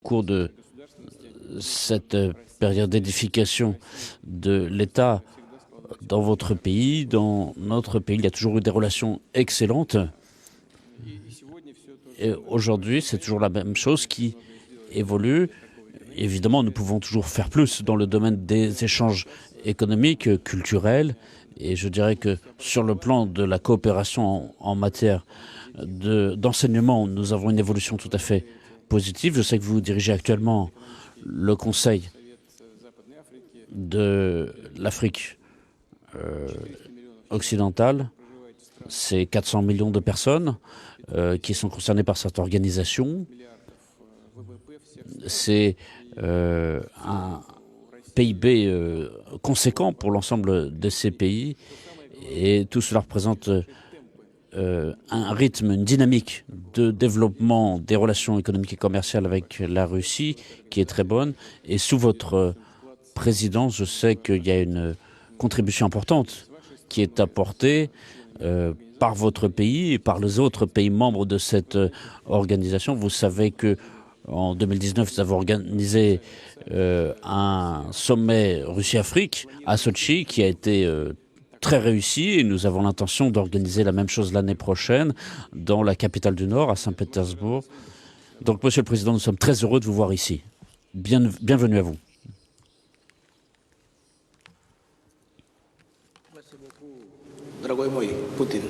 Au cours de cette période d'édification de l'État dans votre pays, dans notre pays, il y a toujours eu des relations excellentes. Et aujourd'hui, c'est toujours la même chose qui évolue. Évidemment, nous pouvons toujours faire plus dans le domaine des échanges économiques, culturels, et je dirais que sur le plan de la coopération en matière d'enseignement, nous avons une évolution tout à fait positive. Je sais que vous dirigez actuellement le Conseil de l'Afrique occidentale. C'est 400 millions de personnes qui sont concernées par cette organisation. C'est un PIB conséquent pour l'ensemble de ces pays et tout cela représente un rythme, une dynamique de développement des relations économiques et commerciales avec la Russie qui est très bonne. Et sous votre présidence, je sais qu'il y a une contribution importante qui est apportée par votre pays et par les autres pays membres de cette organisation. Vous savez que en 2019, nous avons organisé un sommet Russie-Afrique à Sochi qui a été très réussi et nous avons l'intention d'organiser la même chose l'année prochaine dans la capitale du Nord, à Saint-Pétersbourg. Donc, Monsieur le Président, nous sommes très heureux de vous voir ici. Bienvenue à vous. Merci beaucoup, Dragoï Poutine.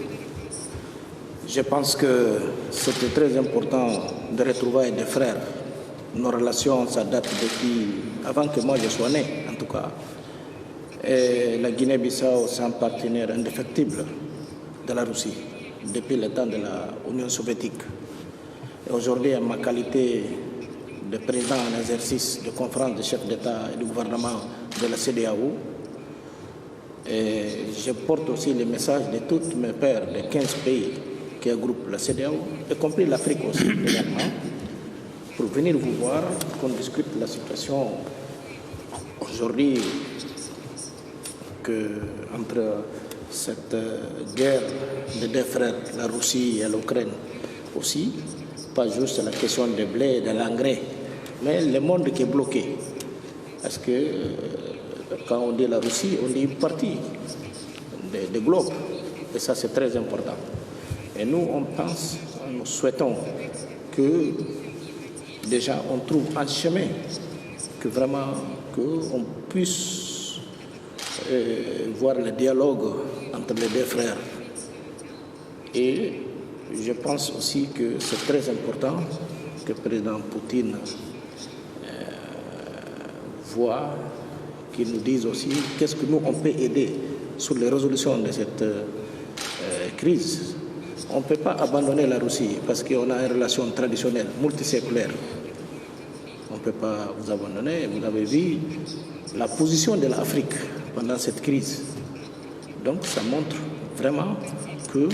Je pense que c'était très important de retrouver des frères. Nos relations, ça date depuis avant que moi je sois né, en tout cas. Et la Guinée-Bissau, c'est un partenaire indéfectible de la Russie depuis le temps de l'Union soviétique. Et aujourd'hui, en ma qualité de président en exercice de conférence de chefs d'État et de gouvernement de la CEDEAO, et je porte aussi les messages de tous mes pairs de 15 pays qui regroupent la CEDEAO, y compris l'Afrique aussi également, pour venir vous voir, qu'on discute la situation aujourd'hui entre cette guerre de deux frères, la Russie et l'Ukraine aussi, pas juste la question des blés et de l'engrais, mais le monde qui est bloqué. Parce que quand on dit la Russie, on dit une partie du globe, et ça c'est très important. Et nous, on pense, nous souhaitons que déjà on trouve un chemin, que vraiment qu'on puisse voir le dialogue entre les deux frères. Et je pense aussi que c'est très important que le président Poutine voit, qu'il nous dise aussi qu'est-ce que nous on peut aider sur les résolutions de cette crise. On ne peut pas abandonner la Russie parce qu'on a une relation traditionnelle, multiséculaire. On ne peut pas vous abandonner. Vous avez vu la position de l'Afrique pendant cette crise. Donc ça montre vraiment que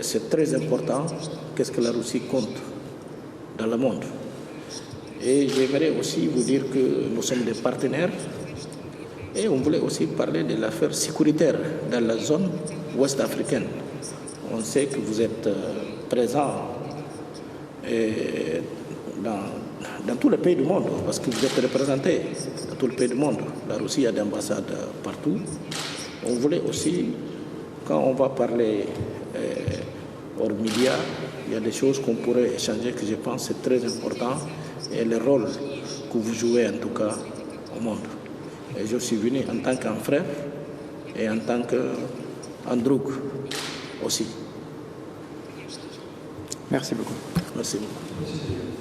c'est très important qu'est-ce que la Russie compte dans le monde. Et j'aimerais aussi vous dire que nous sommes des partenaires et on voulait aussi parler de l'affaire sécuritaire dans la zone ouest africaine. On sait que vous êtes présent dans tous les pays du monde, parce que vous êtes représentés dans tous les pays du monde. La Russie a des ambassades partout. On voulait aussi, quand on va parler hors médias, il y a des choses qu'on pourrait échanger que je pense c'est très important et le rôle que vous jouez en tout cas au monde. Et je suis venu en tant qu'un frère et en tant qu'Androuk aussi. Merci beaucoup. Merci beaucoup.